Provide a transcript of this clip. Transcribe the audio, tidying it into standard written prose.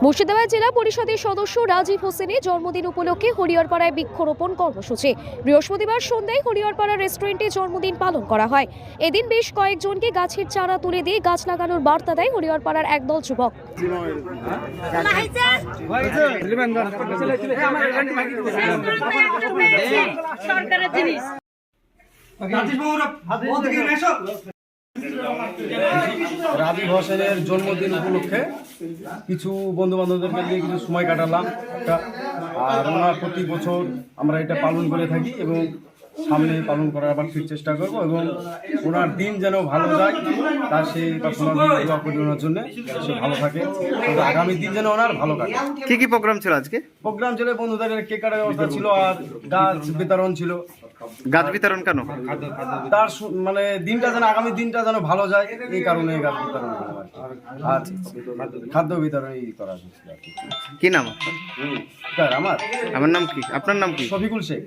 মুর্শিদাবাদ জেলা পরিষদের সদস্য রাজীব হোসেনের জন্মদিন উপলক্ষে হরিহরপাড়ায় বৃক্ষরোপণ কর্মসূচি। বৃহস্পতিবার সন্ধ্যায় হরিহরপাড়া রেস্টুরেন্টে জন্মদিন পালন করা হয়। এদিন বেশ কয়েকজনকে গাছের চারা তুলে দিয়ে গাছ লাগানোর বার্তা দেয় হরিহরপাড়ার একদল যুবক। রাজীব হোসেনের জন্মদিন উপলক্ষে কিছু বন্ধু বান্ধবদেরকে নিয়ে কিছু সময় কাটালাম আর ওনার প্রতি বছর আমরা এটা পালন করে থাকি এবং সামনে পালন করার আবার ফির চেষ্টা করবো এবং ওনার দিন যেন ভালো যায় তার সেই দোয়া করি ওনার জন্য সে ভালো থাকে, আগামী দিন যেন ওনার ভালো কাটে। কি কি প্রোগ্রাম ছিল আজকে? প্রোগ্রাম ছিল বন্ধুদের কেক কাটার ব্যবস্থা ছিল আর গাছ বিতরণ ছিল। গাছ বিতরণ কেন? তার মানে দিনটা যেন আগামী দিনটা যেন ভালো যায় এই কারণে গাছ বিতরণ করা আর খাদ্য বিতরণ করা হয়েছিল। কি নাম আমার আমার নাম কি? আপনার নাম কি? শফিকুল শেখ।